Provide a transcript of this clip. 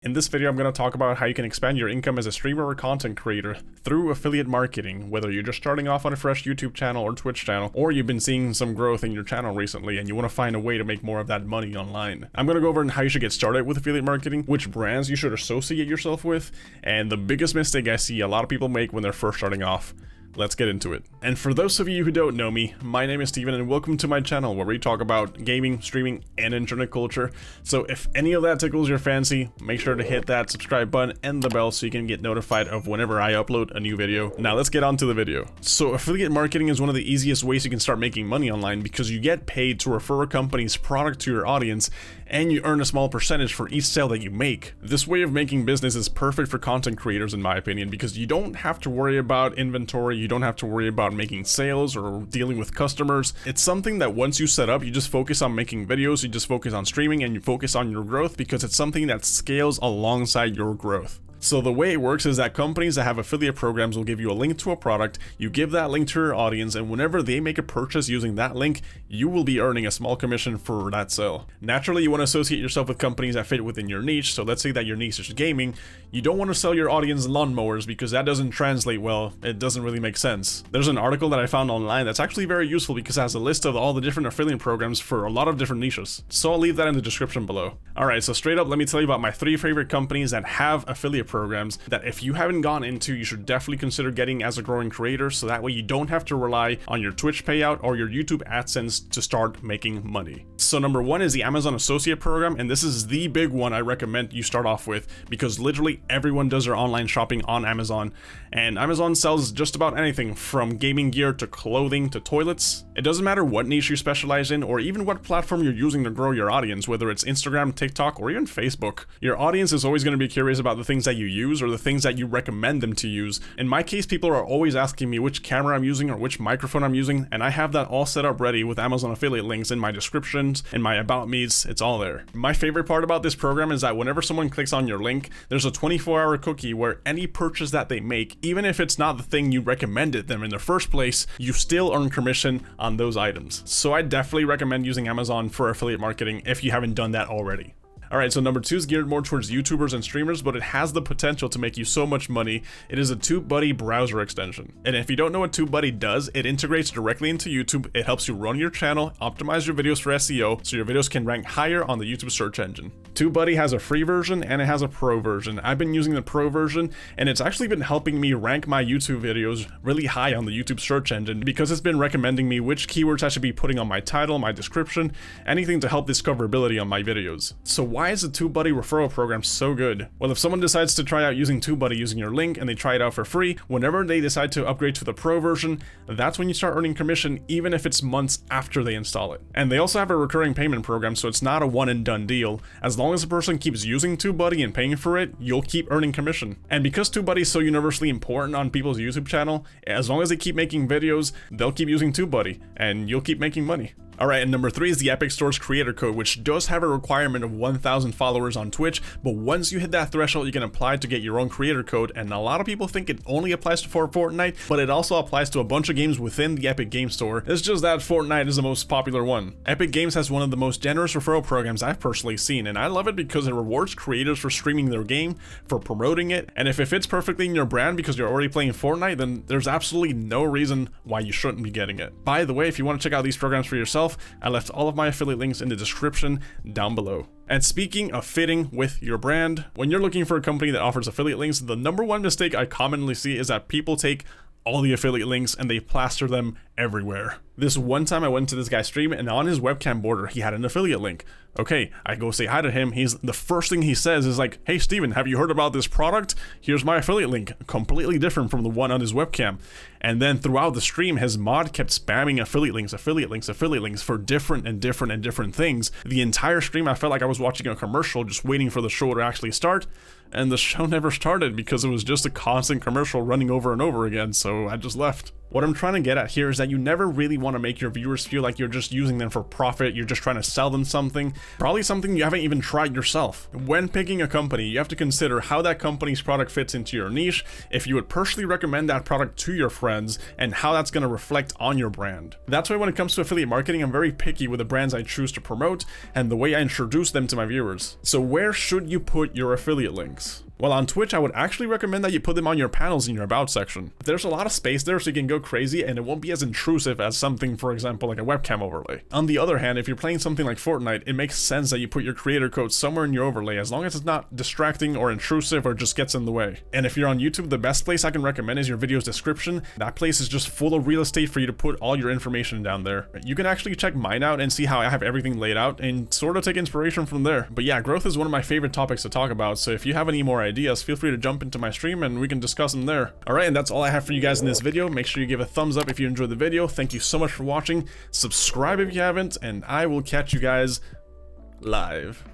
In this video, I'm going to talk about how you can expand your income as a streamer or content creator through affiliate marketing, whether you're just starting off on a fresh YouTube channel or Twitch channel, or you've been seeing some growth in your channel recently and you want to find a way to make more of that money online. I'm going to go over how you should get started with affiliate marketing, which brands you should associate yourself with, and the biggest mistake I see a lot of people make when they're first starting off. Let's get into it. And for those of you who don't know me, my name is Steven and welcome to my channel where we talk about gaming, streaming, and internet culture. So if any of that tickles your fancy, make sure to hit that subscribe button and the bell so you can get notified of whenever I upload a new video. Now let's get on to the video. So affiliate marketing is one of the easiest ways you can start making money online because you get paid to refer a company's product to your audience and you earn a small percentage for each sale that you make. This way of making business is perfect for content creators in my opinion because you don't have to worry about inventory, you don't have to worry about making sales or dealing with customers. It's something that once you set up, you just focus on making videos, you just focus on streaming, and you focus on your growth because it's something that scales alongside your growth. So the way it works is that companies that have affiliate programs will give you a link to a product, you give that link to your audience, and whenever they make a purchase using that link, you will be earning a small commission for that sale. Naturally, you want to associate yourself with companies that fit within your niche, so let's say that your niche is gaming, you don't want to sell your audience lawnmowers because that doesn't translate well, it doesn't really make sense. There's an article that I found online that's actually very useful because it has a list of all the different affiliate programs for a lot of different niches, so I'll leave that in the description below. Alright, so straight up, let me tell you about my 3 favorite companies that have affiliate programs that if you haven't gone into, you should definitely consider getting as a growing creator so that way you don't have to rely on your Twitch payout or your YouTube AdSense to start making money. So number 1 is the Amazon Associate Program, and this is the big one I recommend you start off with because literally everyone does their online shopping on Amazon, and Amazon sells just about anything from gaming gear to clothing to toilets. It doesn't matter what niche you specialize in or even what platform you're using to grow your audience, whether it's Instagram, TikTok, or even Facebook. Your audience is always going to be curious about the things that you use or the things that you recommend them to use. In my case, people are always asking me which camera I'm using or which microphone I'm using, and I have that all set up ready with Amazon affiliate links in my descriptions, in my about me's, it's all there. My favorite part about this program is that whenever someone clicks on your link, there's a 24-hour cookie where any purchase that they make, even if it's not the thing you recommended them in the first place, you still earn commission on those items. So I definitely recommend using Amazon for affiliate marketing if you haven't done that already. Alright, so number 2 is geared more towards YouTubers and streamers, but it has the potential to make you so much money. It is a TubeBuddy browser extension. And if you don't know what TubeBuddy does, it integrates directly into YouTube. It helps you run your channel, optimize your videos for SEO, so your videos can rank higher on the YouTube search engine. TubeBuddy has a free version and it has a pro version. I've been using the pro version, and it's actually been helping me rank my YouTube videos really high on the YouTube search engine because it's been recommending me which keywords I should be putting on my title, my description, anything to help discoverability on my videos. So why is the TubeBuddy referral program so good? Well, if someone decides to try out using TubeBuddy using your link and they try it out for free, whenever they decide to upgrade to the pro version, that's when you start earning commission even if it's months after they install it. And they also have a recurring payment program, so it's not a one and done deal. As long as the person keeps using TubeBuddy and paying for it, you'll keep earning commission. And because TubeBuddy is so universally important on people's YouTube channel, as long as they keep making videos, they'll keep using TubeBuddy and you'll keep making money. Alright, and number 3 is the Epic Store's creator code, which does have a requirement of 1,000 followers on Twitch, but once you hit that threshold, you can apply to get your own creator code, and a lot of people think it only applies to Fortnite, but it also applies to a bunch of games within the Epic Game Store. It's just that Fortnite is the most popular one. Epic Games has one of the most generous referral programs I've personally seen, and I love it because it rewards creators for streaming their game, for promoting it, and if it fits perfectly in your brand because you're already playing Fortnite, then there's absolutely no reason why you shouldn't be getting it. By the way, if you want to check out these programs for yourself, I left all of my affiliate links in the description down below. And speaking of fitting with your brand, when you're looking for a company that offers affiliate links, the number 1 mistake I commonly see is that people take all the affiliate links and they plaster them everywhere. This one time I went to this guy's stream and on his webcam border he had an affiliate link. Okay, I go say hi to him. The first thing he says is like, "Hey Steven, have you heard about this product? Here's my affiliate link." Completely different from the one on his webcam. And then throughout the stream, his mod kept spamming affiliate links for different things. The entire stream I felt like I was watching a commercial just waiting for the show to actually start. And the show never started because it was just a constant commercial running over and over again, so I just left. What I'm trying to get at here is that you never really want to make your viewers feel like you're just using them for profit, you're just trying to sell them something, probably something you haven't even tried yourself. When picking a company, you have to consider how that company's product fits into your niche, if you would personally recommend that product to your friends, and how that's going to reflect on your brand. That's why when it comes to affiliate marketing, I'm very picky with the brands I choose to promote and the way I introduce them to my viewers. So where should you put your affiliate links? Well, on Twitch, I would actually recommend that you put them on your panels in your About section. There's a lot of space there so you can go crazy and it won't be as intrusive as something, for example, like a webcam overlay. On the other hand, if you're playing something like Fortnite, it makes sense that you put your creator code somewhere in your overlay as long as it's not distracting or intrusive or just gets in the way. And if you're on YouTube, the best place I can recommend is your video's description. That place is just full of real estate for you to put all your information down there. You can actually check mine out and see how I have everything laid out and sort of take inspiration from there. But yeah, growth is one of my favorite topics to talk about, so if you have any more ideas, feel free to jump into my stream and we can discuss them there. Alright, and that's all I have for you guys in this video. Make sure you give a thumbs up if you enjoyed the video. Thank you so much for watching. Subscribe if you haven't, and I will catch you guys live.